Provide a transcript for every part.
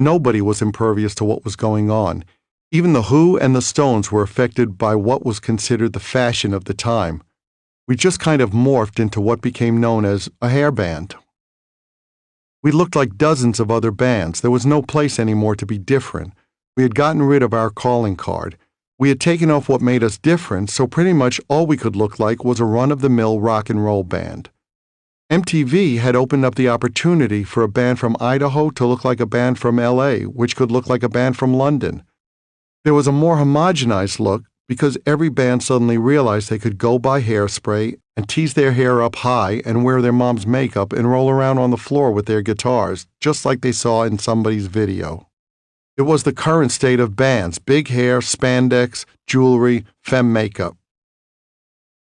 Nobody was impervious to what was going on. Even the Who and the Stones were affected by what was considered the fashion of the time. We just kind of morphed into what became known as a hair band. We looked like dozens of other bands. There was no place anymore to be different. We had gotten rid of our calling card. We had taken off what made us different, so pretty much all we could look like was a run-of-the-mill rock and roll band. MTV had opened up the opportunity for a band from Idaho to look like a band from LA, which could look like a band from London. There was a more homogenized look because every band suddenly realized they could go buy hairspray and tease their hair up high and wear their mom's makeup and roll around on the floor with their guitars, just like they saw in somebody's video. It was the current state of bands: big hair, spandex, jewelry, femme makeup.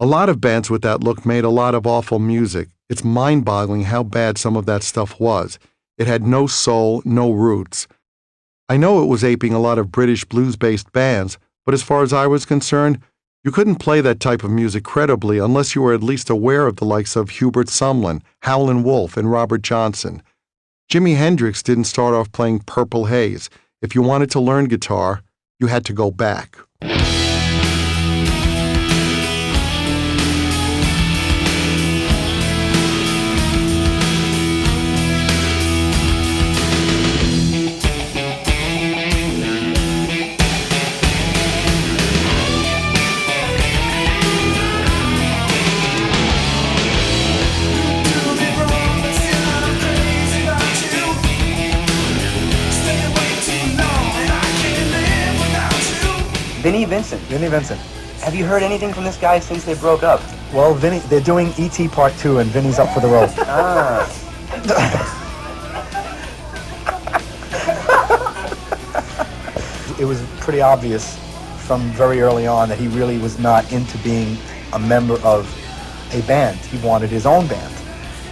A lot of bands with that look made a lot of awful music. It's mind-boggling how bad some of that stuff was. It had no soul, no roots. I know it was aping a lot of British blues-based bands, but as far as I was concerned, you couldn't play that type of music credibly unless you were at least aware of the likes of Hubert Sumlin, Howlin' Wolf, and Robert Johnson. Jimi Hendrix didn't start off playing Purple Haze. If you wanted to learn guitar, you had to go back. Vinnie Vincent. Have you heard anything from this guy since they broke up? Well, they're doing E.T. Part 2, and Vinnie's up for the role. It was pretty obvious from very early on that he really was not into being a member of a band. He wanted his own band.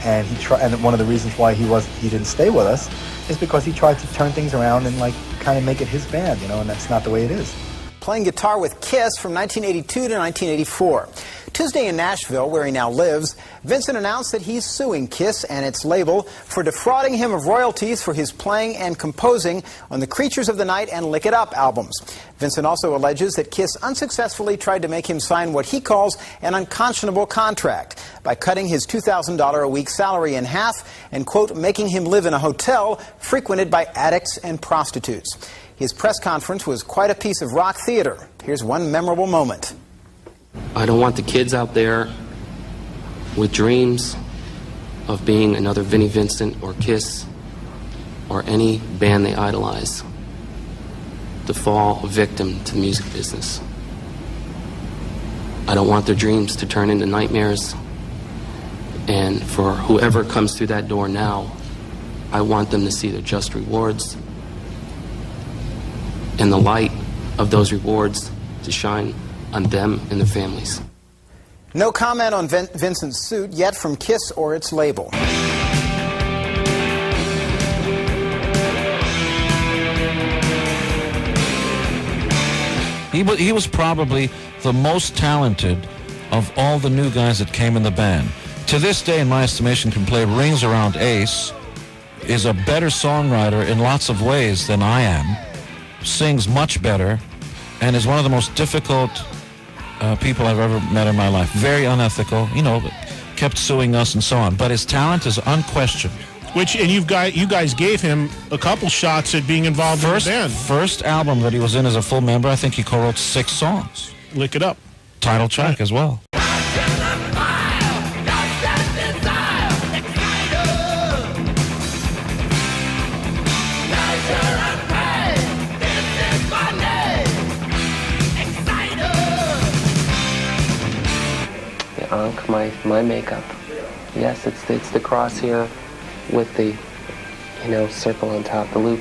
And and one of the reasons why he didn't stay with us is because he tried to turn things around and kind of make it his band, and that's not the way it is. Playing guitar with Kiss from 1982 to 1984. Tuesday in Nashville, where he now lives, Vincent announced that he's suing Kiss and its label for defrauding him of royalties for his playing and composing on the Creatures of the Night and Lick It Up albums. Vincent also alleges that Kiss unsuccessfully tried to make him sign what he calls an unconscionable contract by cutting his $2,000 a week salary in half and, quote, making him live in a hotel frequented by addicts and prostitutes. His press conference was quite a piece of rock theater. Here's one memorable moment. I don't want the kids out there with dreams of being another Vinnie Vincent or Kiss or any band they idolize to fall victim to the music business. I don't want their dreams to turn into nightmares. And for whoever comes through that door now, I want them to see their just rewards and the light of those rewards to shine on them and their families. No comment on Vincent's suit yet from Kiss or its label. He was probably the most talented of all the new guys that came in the band. To this day, in my estimation, can play Rings Around Ace, is a better songwriter in lots of ways than I am, sings much better, and is one of the most difficult people I've ever met in my life. Very unethical, kept suing us and so on. But his talent is unquestioned. And you guys gave him a couple shots at being involved in the band. First album that he was in as a full member, I think he co-wrote 6 songs. Lick It Up. Title track as well. My makeup. Yes, it's the cross here with the, circle on top, the loop,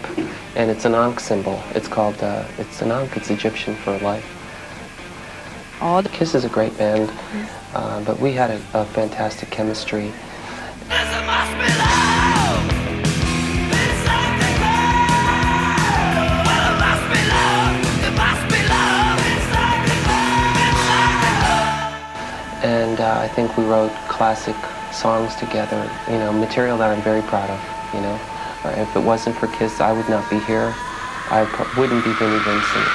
and it's an Ankh symbol. It's called, it's an Ankh, it's Egyptian for life. Kiss is a great band, but we had a fantastic chemistry. And I think we wrote classic songs together, material that I'm very proud of, If it wasn't for Kiss, I would not be here. I wouldn't be Vinnie Vincent.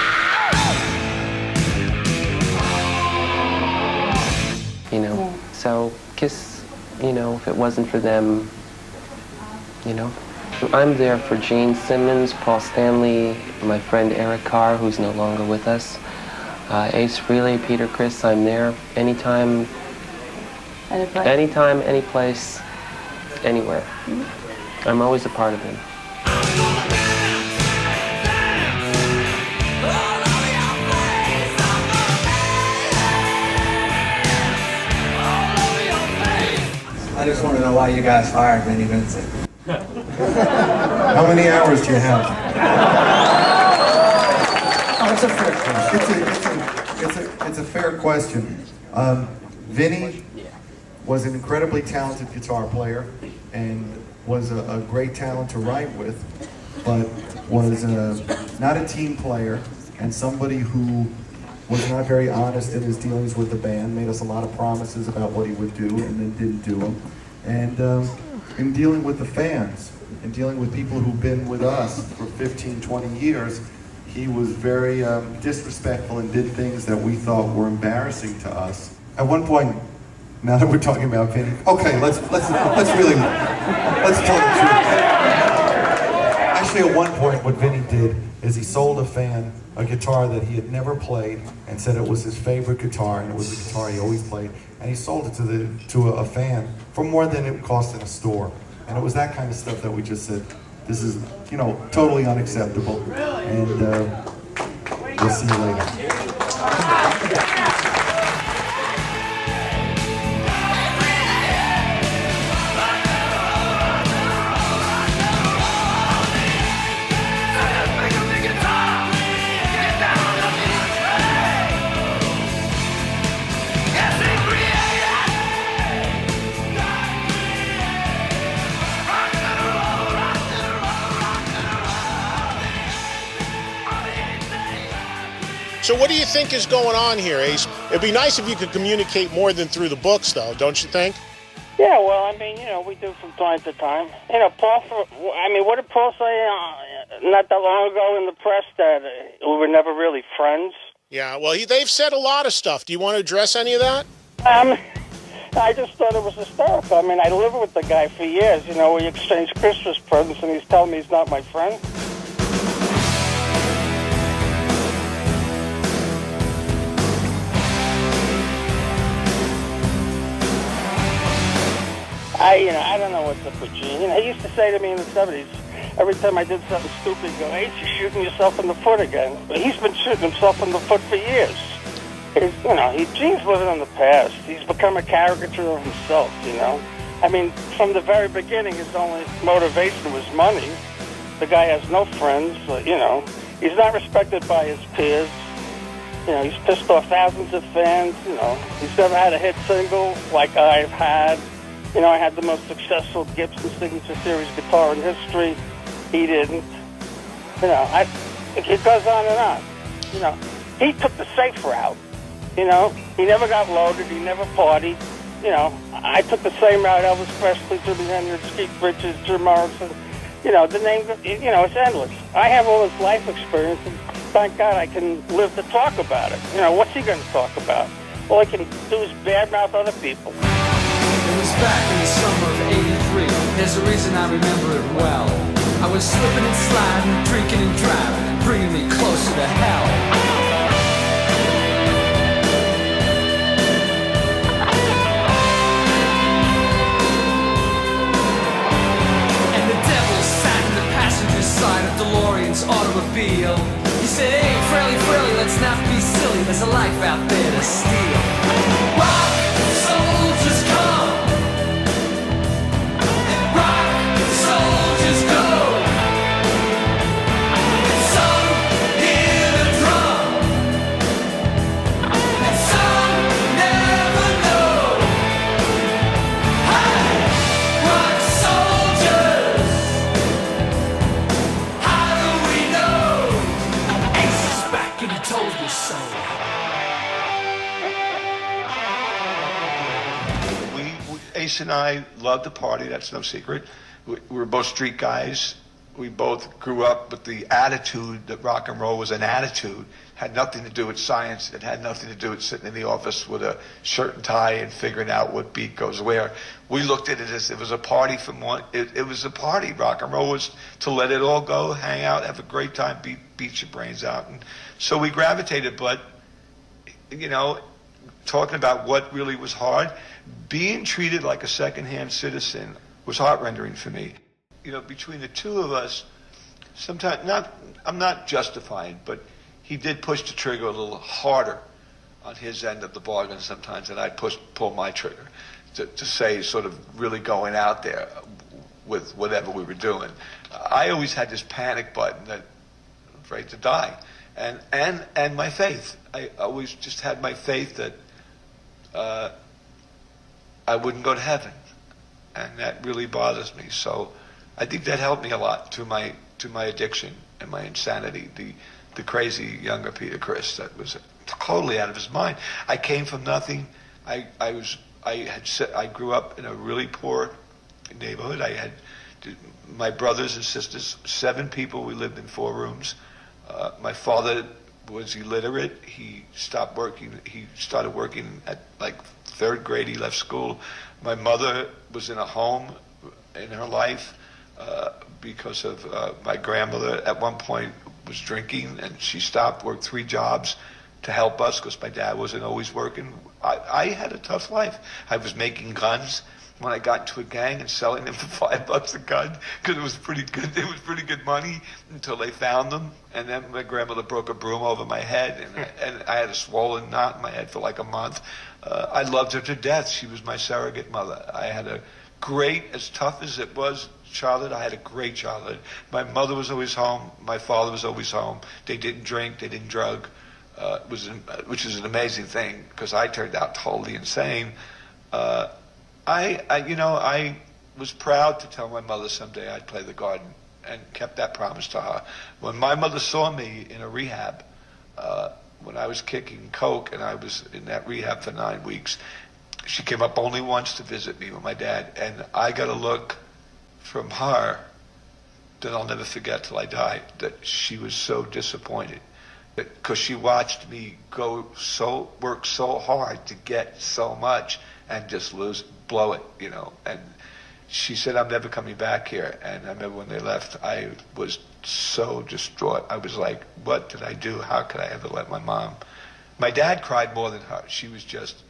You know, so Kiss, you know, if it wasn't for them, you know. I'm there for Gene Simmons, Paul Stanley, my friend Eric Carr, who's no longer with us, Ace Frehley, Peter Criss. I'm there anytime, anytime, any place, anywhere. I'm always a part of him. I just want to know why you guys fired Vinnie Vincent. How many hours do you have? Oh, it's a fair question. It's a fair question. Vinnie was an incredibly talented guitar player and was a great talent to write with, but was not a team player and somebody who was not very honest in his dealings with the band, made us a lot of promises about what he would do and then didn't do them. And in dealing with the fans, and dealing with people who've been with us for 15, 20 years, he was very disrespectful and did things that we thought were embarrassing to us. At one point, now that we're talking about Vinnie, okay, let's tell the truth. Actually, at one point, what Vinnie did is he sold a fan a guitar that he had never played and said it was his favorite guitar and it was the guitar he always played, and he sold it to a fan for more than it would cost in a store. And it was that kind of stuff that we just said, this is, you know, totally unacceptable. And we'll see you later. So what do you think is going on here, Ace? It'd be nice if you could communicate more than through the books, though, don't you think? Yeah, well, I mean, you know, we do from time to time. You know, what did Paul say not that long ago in the press, that we were never really friends? Yeah, well, they've said a lot of stuff. Do you want to address any of that? I just thought it was hysterical. I mean, I lived with the guy for years. You know, we exchanged Christmas presents, and he's telling me he's not my friend. I don't know what's up with Gene. You know, he used to say to me in the 70s, every time I did something stupid, he'd go, "Hey, you're shooting yourself in the foot again." But he's been shooting himself in the foot for years. Gene's living in the past. He's become a caricature of himself, you know. I mean, from the very beginning, his only motivation was money. The guy has no friends, you know. He's not respected by his peers. You know, he's pissed off thousands of fans, you know. He's never had a hit single like I've had. You know, I had the most successful Gibson Signature Series guitar in history. He didn't. You know, it goes on and on. You know, he took the safe route. You know, he never got loaded. He never partied. You know, I took the same route. Elvis Presley, Jimi Hendrix, Keith Richards, Jim Morrison. You know, the name, you know, it's endless. I have all this life experience, and thank God I can live to talk about it. You know, what's he going to talk about? All he can do is badmouth other people. It was back in the summer of '83. There's a reason I remember it well. I was slipping and sliding, drinking and driving, and bringing me closer to hell. And the devil sat in the passenger side of DeLorean's automobile. He said, "Hey, Fraley, let's not be silly. There's a life out there to steal. Rock soldiers come. Soldiers go. Some hear the drum, and some never know. Hey, rock soldiers, how do we know? Ace is back and he told you so. Ace and I love to party, that's no secret. We were both street guys. We both grew up with the attitude that rock and roll was an attitude. Had nothing to do with science. It had nothing to do with sitting in the office with a shirt and tie and figuring out what beat goes where. We looked at it as it was a party from one. It was a party. Rock and roll was to let it all go, hang out, have a great time, beat your brains out. And so we gravitated. But, you know, talking about what really was hard, being treated like a secondhand citizen was heart-rendering for me. You know, between the two of us, sometimes, I'm not justifying, but he did push the trigger a little harder on his end of the bargain sometimes than I'd pull my trigger to say sort of really going out there with whatever we were doing. I always had this panic button that I'm afraid to die. And my faith. I always just had my faith that I wouldn't go to heaven. And that really bothers me. So I think that helped me a lot to my addiction and my insanity. The crazy younger Peter Criss that was totally out of his mind. I came from nothing. I grew up in a really poor neighborhood. I had my brothers and sisters, 7 people. We lived in 4 rooms. My father was illiterate. He stopped working. He started working at like 3rd grade. He left school. My mother was in a home in her life because of my grandmother at one point was drinking, and she stopped, worked 3 jobs to help us because my dad wasn't always working. I had a tough life. I was making guns when I got into a gang and selling them for $5 a gun because it was pretty good. It was pretty good money until they found them. And then my grandmother broke a broom over my head, and I had a swollen knot in my head for like a month. I loved her to death. She was my surrogate mother. I had a great, as tough as it was, childhood. I had a great childhood. My mother was always home. My father was always home. They didn't drink. They didn't drug, which is an amazing thing because I turned out totally insane. I was proud to tell my mother someday I'd play the garden and kept that promise to her. When my mother saw me in a rehab, when I was kicking coke and I was in that rehab for 9 weeks, she came up only once to visit me with my dad, and I got a look from her that I'll never forget till I die, that she was so disappointed because she watched me work so hard to get so much and just blow it, you know. And she said, I'm never coming back here. And I remember when they left, I was so distraught. I was like, what did I do? How could I ever let my mom? My dad cried more than her. She was just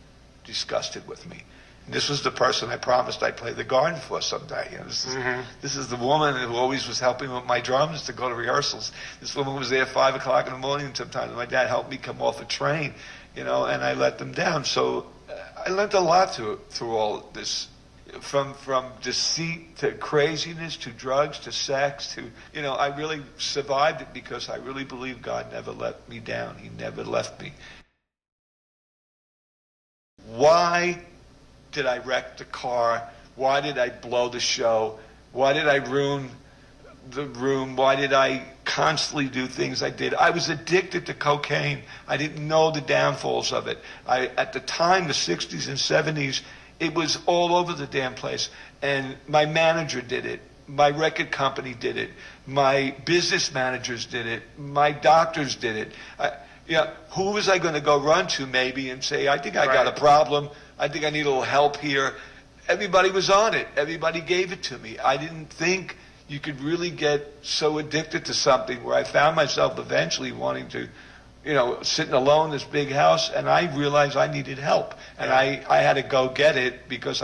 disgusted with me. And this was the person I promised I'd play the garden for someday. You know, this is the woman who always was helping with my drums to go to rehearsals. This woman was there at 5 o'clock in the morning. Sometimes my dad helped me come off a train, you know, and I let them down. So I learned a lot through all this, from deceit to craziness to drugs to sex to, you know, I really survived it because I really believe God never let me down. He never left me. Why did I wreck the car? Why did I blow the show? Why did I ruin the room? Why did I constantly do things I did? I was addicted to cocaine. I didn't know the downfalls of it. At the time, the 60s and 70s, it was all over the damn place. And my manager did it. My record company did it. My business managers did it. My doctors did it. Who was I going to go run to maybe and say, I think I got a problem. I think I need a little help here. Everybody was on it. Everybody gave it to me. I didn't think you could really get so addicted to something where I found myself eventually wanting to, you know, sitting alone in this big house, and I realized I needed help. And I had to go get it because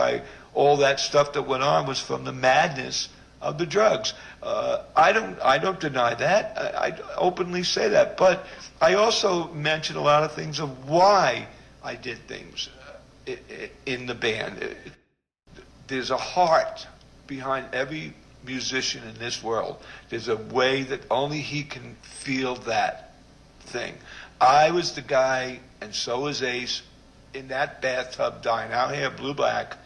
all that stuff that went on was from the madness of the drugs. I don't deny that. I openly say that. But I also mention a lot of things of why I did things in the band. There's a heart behind every musician in this world. There's a way that only he can feel that thing. I was the guy, and so was Ace, in that bathtub dying out here, blue black,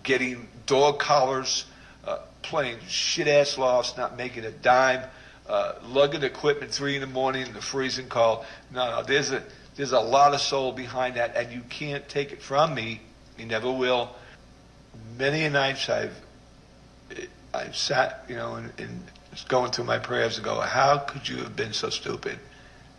getting dog collars, playing shit-ass lofts, not making a dime, lugging equipment 3 in the morning in the freezing cold. No, there's a lot of soul behind that, and you can't take it from me. You never will. Many nights I've I sat, and going through my prayers and go, how could you have been so stupid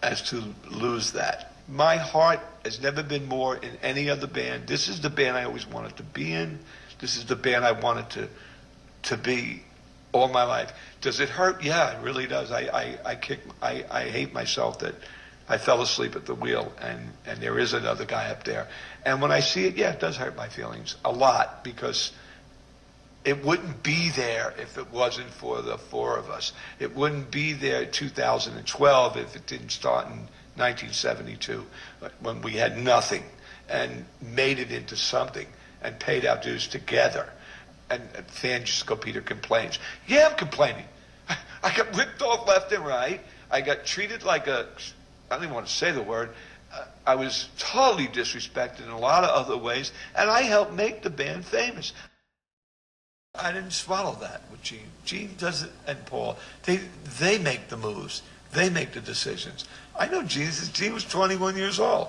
as to lose that? My heart has never been more in any other band. This is the band I always wanted to be in. This is the band I wanted to be all my life. Does it hurt? Yeah, it really does. I hate myself that I fell asleep at the wheel and there is another guy up there. And when I see it, yeah, it does hurt my feelings a lot, because it wouldn't be there if it wasn't for the four of us. It wouldn't be there in 2012 if it didn't start in 1972, when we had nothing and made it into something and paid our dues together. And fan just go, Peter complains. Yeah, I'm complaining. I got ripped off left and right. I got treated like I don't even want to say the word. I was totally disrespected in a lot of other ways, and I helped make the band famous. I didn't swallow that with Gene. Gene does it, and Paul. They make the moves. They make the decisions. I know Gene. Gene was 21 years old.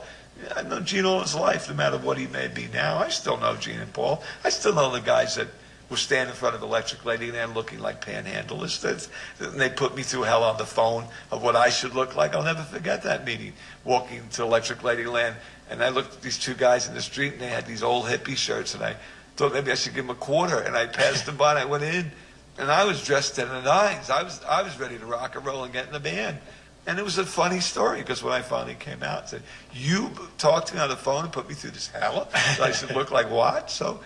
I've known Gene all his life, no matter what he may be now. I still know Gene and Paul. I still know the guys that will stand in front of Electric Ladyland looking like panhandlers. And they put me through hell on the phone of what I should look like. I'll never forget that meeting, walking to Electric Ladyland, and I looked at these two guys in the street, and they had these old hippie shirts, and I thought maybe I should give them a quarter, and I passed them by, and I went in, and I was dressed to the nines. I was ready to rock and roll and get in the band. And it was a funny story, because when I finally came out and said, you talked to me on the phone and put me through this hell, so I should look like what? So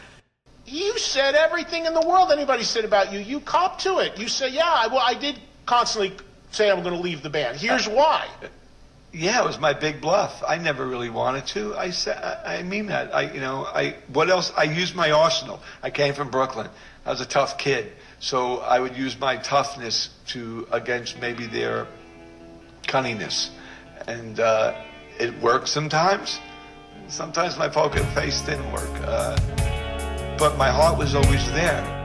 You said everything in the world anybody said about you. You copped to it. You say, yeah, well, I did constantly say I'm going to leave the band. Here's why. Yeah, it was my big bluff. I never really wanted to. I mean that. What else? I used my arsenal. I came from Brooklyn. I was a tough kid, so I would use my toughness against maybe their cunningness, and it worked sometimes. Sometimes my poker face didn't work, but my heart was always there.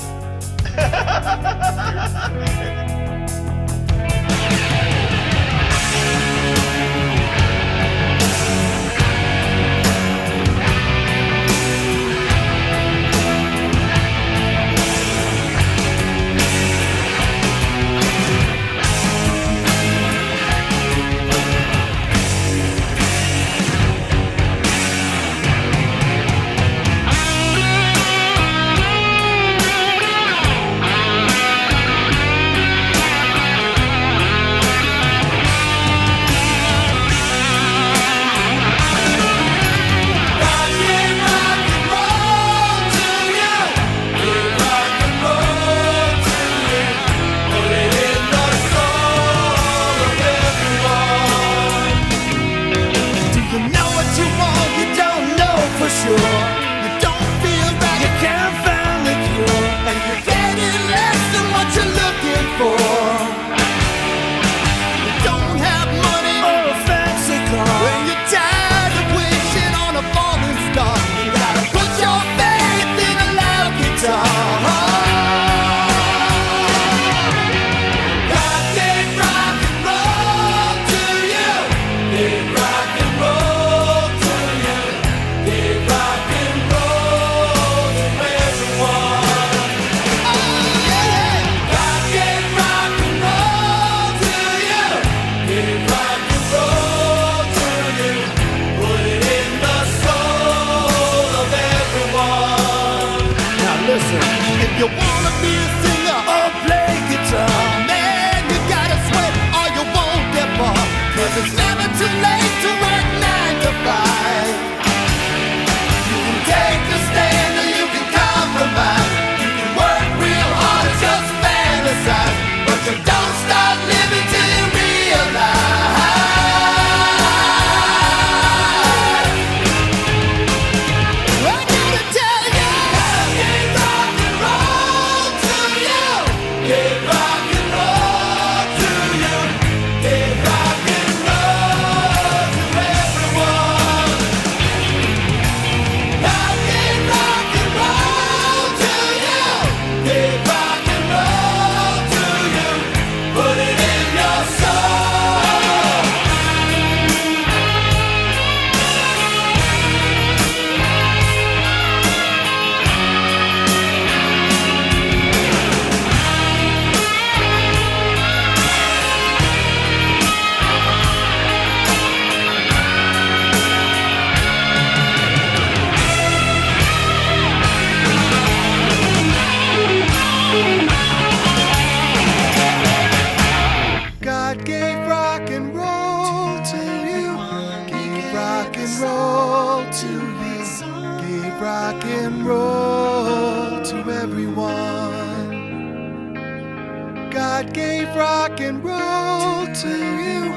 gave rock and roll to you.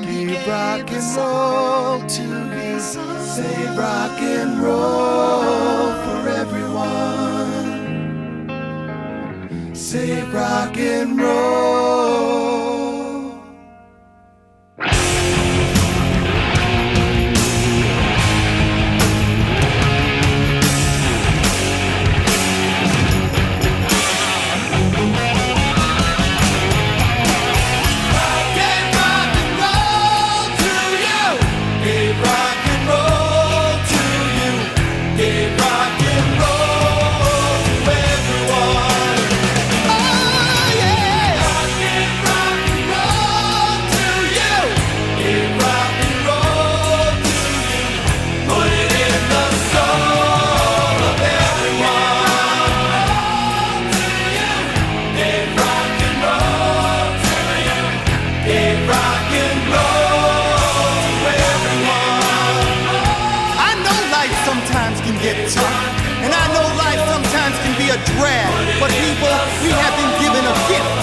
Gave rock and roll to you. Save rock and roll for everyone. Save rock and roll. And I know life sometimes can be a drag, but people, we have been given a gift.